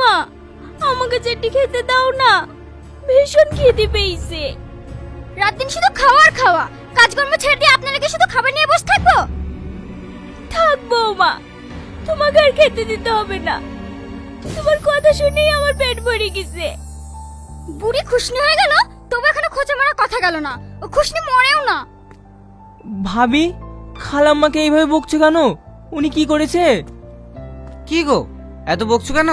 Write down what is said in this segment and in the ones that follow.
মা, আমাকে চারটি খেতে দাও না, ভীষণ খিদে পেয়েছে। রাত দিন শুধু খাওয়া আর খাওয়া, কাজকর্ম ছেড়ে দিয়ে আপনারা কি শুধু খাবার নিয়ে বসে থাকবো? থাকবো মা, তোমাকে আর খেতে দিতে হবে না। তোমার কথা শুনেই আমার পেট ভরে গেছে। বুড়ি খুশনি হয়ে গেল, তবু এখনো খোঁচা মারা কথা গেল না। ও খুশনি মরেও না। ভাবি, খালাম্মাকে এইভাবে বকছো কেন? উনি কি করেছে? কি গো, এত বকছো কেন?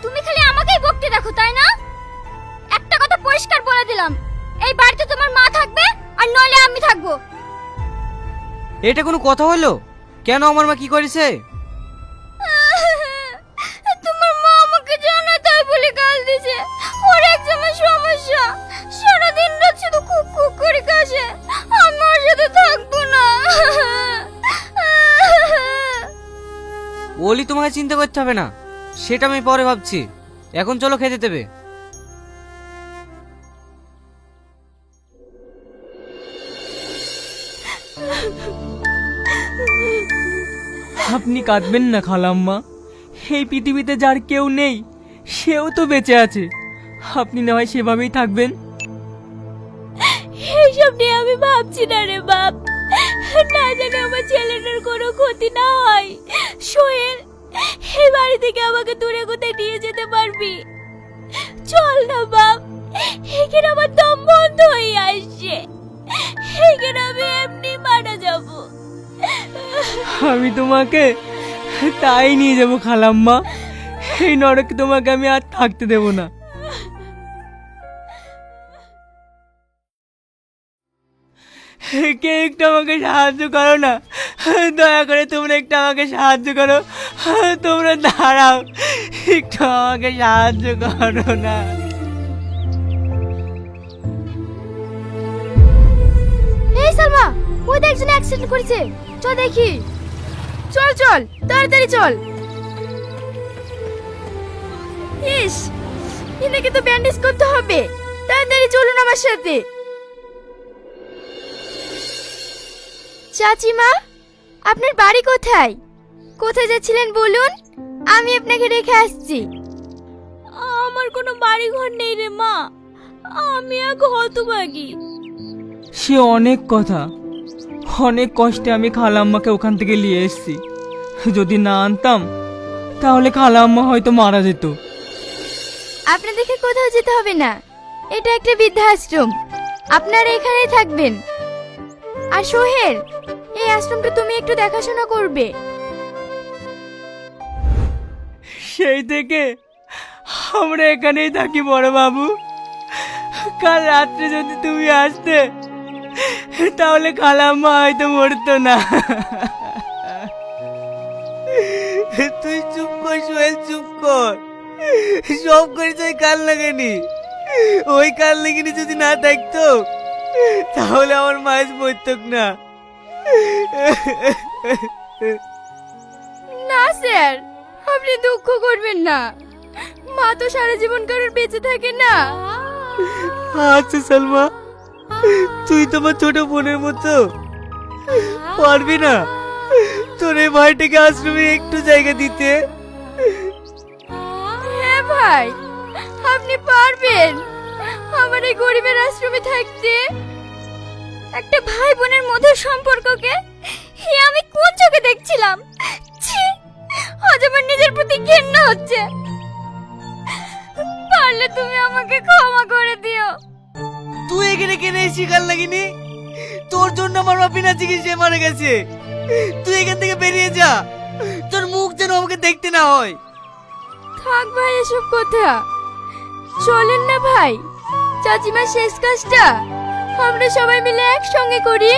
তুমি খালি আমাকেই বকতে দেখো, তাই না? একটা কথা পরিষ্কার বলে দিলাম, এই বাড়িতে তোমার মা থাকবে আর নইলে আমি থাকবো। এটা কোনো কথা হলো? কেন, আমার মা কি করেছে? তোমার মা আমাকে জানায় তাই বলে গাল দিছে। ওর একজনের সমস্যা, সারাদিন রাত শুধু কুক কুক করে কাশে। আমি ওর সাথে থাকবো না। ওলি, তোমাকে চিন্তা করতে হবে না, সেটা আমি পরে ভাবছি। এখন চলো খেতে দেবে। আপনি কাঁদবেন না খালাম্মা, এই পৃথিবীতে যার কেউ নেই সেও তো বেঁচে আছে। আপনি না হয় সেভাবেই থাকবেন। এইসব নিয়ে আমি ভাবছি না রে বাপ। না জানি আমার ছেলেটার কোনো ক্ষতি না হয়। সোহেল, এই বাড়ি থেকে আমাকে দূরে কোথায় নিয়ে যেতে পারবি? চল না বাপ, এখানে আমার দম বন্ধ হয়ে আসছে। এখানে আমি এমনি মারা যাব। আমি তোমাকে তাই নিয়ে যাব খালাম্মা। এই নরকে তোমাকে আমি আর থাকতে দেব না। কে একটু আমাকে সাহায্য করো না, দয়া করে তোমরা একটু আমাকে সাহায্য করো। তোমরা দাঁড়াও, একটু আমাকে সাহায্য করো না। এই সালমা, ওই দেখ একজন অ্যাক্সিডেন্ট করেছে, চল দেখি। চল চল, তাড়াতাড়ি চল। ইস, এনাকে তো ব্যান্ডেজ করতে হবে। তাড়াতাড়ি চলুন আমার সাথে। চাচিমা, আপনার বাড়ি কোথায়? কোথায় যাচ্ছিলেন বলুন, আমি আপনাকে রেখে আসছি। আমার কোনো বাড়ি ঘর নেই রে মা, আমি এক হতভাগী। সে অনেক কথা, অনেক কষ্টে আমি খালাম্মাকে ওখান থেকে নিয়ে এসেছি। যদি না আনতাম তাহলে খালাম্মা হয়তো মারা যেত। আপনাদেরকে কোথাও যেতে হবে না, এটা একটা বৃদ্ধাশ্রম। আপনারা এখানেই থাকবেন। আর সোহেল, এই আশ্রমটা তুমি একটু দেখাশোনা করবে। সেই থেকে আমরা এখানেই থাকি বড় বাবু। কাল রাত্রে যদি তুমি আসতে তাহলে খালাম্মা হয়তো মরতো না। তুই চুপ কর সোহেল, চুপ কর। সব করেছে ওই কাল লাগানি। ওই কাল লাগানি যদি না থাকতো তাহলে আমার মাছ মরতক না। না স্যার, আপনি দুঃখ করবেন না। মা তো সারা জীবন কারোর বেঁচে থাকে না। আচ্ছা সালমা, তুই তোমার ছোট বোনের মতো পারবি না তোর এই ভাইটাকে আশ্রমে একটু জায়গা দিতে? হ্যাঁ ভাই, আপনি পারবেন আমার এই গরিবের আশ্রমে থাকতে? একটা ভাই বোনের মধ্যে সম্পর্ককে আমি কোন চোখে দেখছিলাম? ছি, আজ আমার নিজের প্রতি ঘৃণা হচ্ছে। পারলে তুমি আমাকে ক্ষমা করে দিও। তুই এখানে কেন শিকার লাগিনি? তোর জন্য আমার মা বিনা চিকিৎসায় মারা গেছে। তুই এখান থেকে বেরিয়ে যা, তোর মুখ যেন আমাকে দেখতে না হয়। থাক ভাই এসব কথা, চলেন না ভাই, চাচিমার শেষ কাজটা আমরা সবাই মিলে একসঙ্গে করি।